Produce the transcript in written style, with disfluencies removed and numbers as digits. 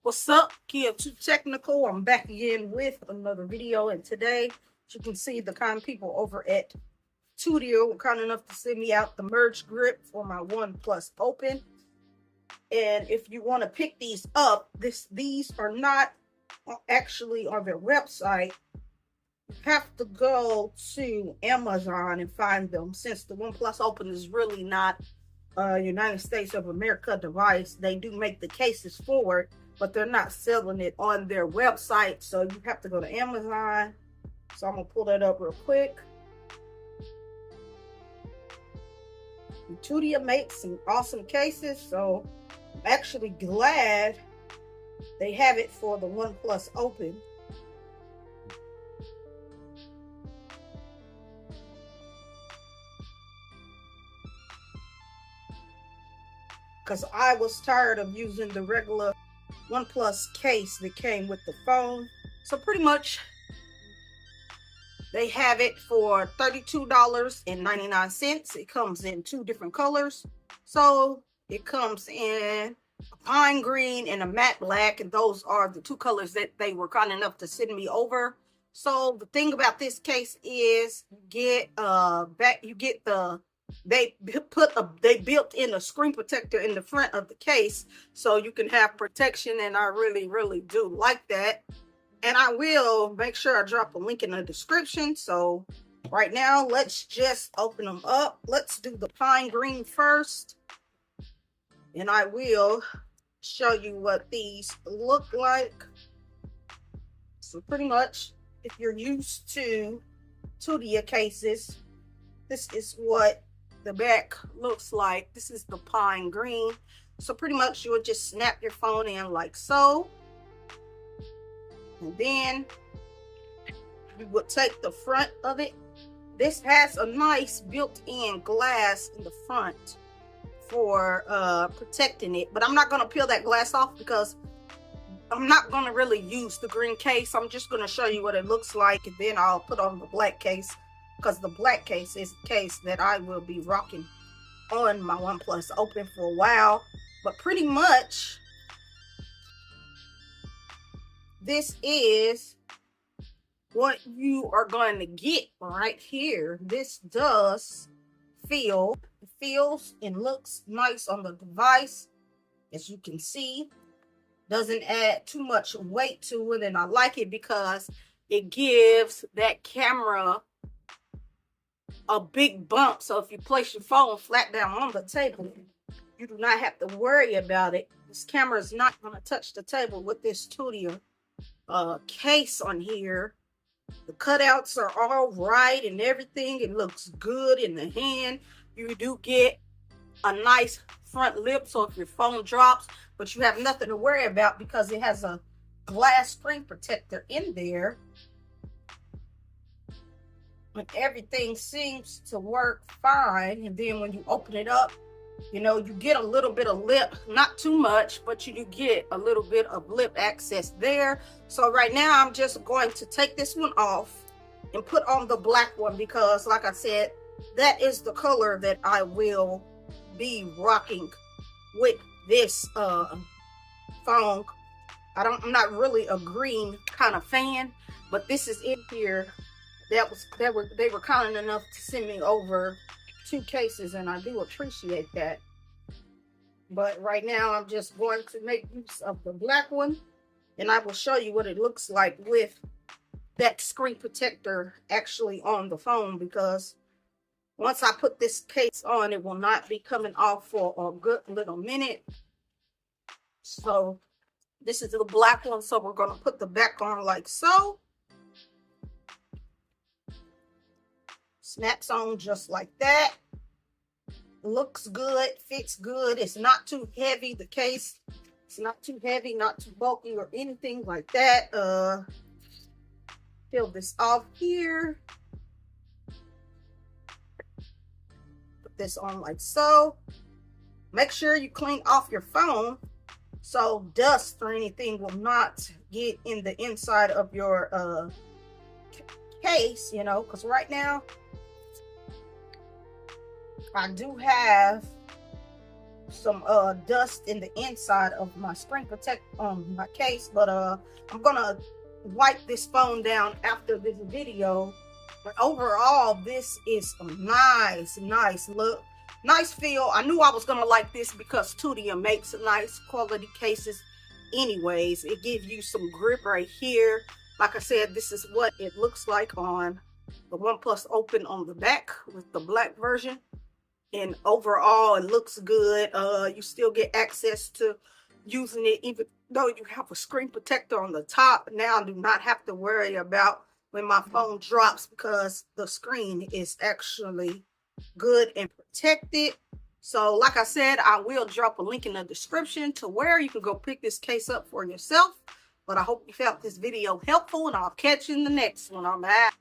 What's up, Kia Too Technical? I'm back again with another video, and today, as you can see, the kind people over at Tudia were kind enough to send me out the merge grip for my Oneplus Open. And if you want to pick these up, these are not actually on their website. You have to go to Amazon and find them, since the Oneplus Open is really not a United States of America device. They do make the cases for it, but they're not selling it on their website, so you have to go to Amazon. So I'm gonna pull that up real quick. Tudia makes some awesome cases, so I'm actually glad they have it for the Oneplus Open. Because I was tired of using the regular Oneplus case that came with the phone. So pretty much they have it for $32.99. It comes in two different colors. So it comes in a pine green and a matte black, and those are the two colors that they were kind enough to send me over. So the thing about this case is they built in a screen protector in the front of the case, so you can have protection, and I really do like that. And I will make sure I drop a link in the description. So right now, let's just open them up. Let's do the pine green first, and I will show you what these look like. So pretty much, if you're used to Tudia cases, this is what the back looks like. This is the pine green. So pretty much you'll just snap your phone in like so, and then you will take the front of it. This has a nice built-in glass in the front for protecting it, but I'm not going to peel that glass off because I'm not going to really use the green case. I'm just going to show you what it looks like, and then I'll put on the black case, because the black case is the case that I will be rocking on my Oneplus Open for a while. But pretty much, this is what you are going to get right here. This does feels and looks nice on the device, as you can see. Doesn't add too much weight to it, and I like it because it gives that camera a big bump. So if you place your phone flat down on the table, you do not have to worry about it. This camera is not going to touch the table with this Tudia case on here. The cutouts are all right and everything. It looks good in the hand. You do get a nice front lip, so if your phone drops, but you have nothing to worry about because it has a glass screen protector in there. And everything seems to work fine. And then when you open it up, you know, you get a little bit of lip, not too much, but you do get a little bit of lip access there. So right now I'm just going to take this one off and put on the black one, because like I said, that is the color that I will be rocking with this phone. I'm not really a green kind of fan, but this is in here. They were kind enough to send me over two cases, and I do appreciate that. But right now I'm just going to make use of the black one, and I will show you what it looks like with that screen protector actually on the phone, because once I put this case on, it will not be coming off for a good little minute. So this is the black one, so we're going to put the back on like so. Snaps on just like that. Looks good, fits good. It's not too heavy, the case. It's not too heavy, not too bulky or anything like that. Peel this off here. Put this on like so. Make sure you clean off your phone so dust or anything will not get in the inside of your case, you know, because right now I do have some dust in the inside of my screen protect on my case, but I'm gonna wipe this phone down after this video. But overall, this is a nice look, nice feel. I knew I was gonna like this because Tudia makes nice quality cases anyways. It gives you some grip right here. Like I said, this is what it looks like on the Oneplus Open on the back with the black version. And overall, it looks good. You still get access to using it even though you have a screen protector on the top. Now I do not have to worry about when my phone drops because the screen is actually good and protected. So like I said, I will drop a link in the description to where you can go pick this case up for yourself. But I hope you found this video helpful, and I'll catch you in the next one. I'm out.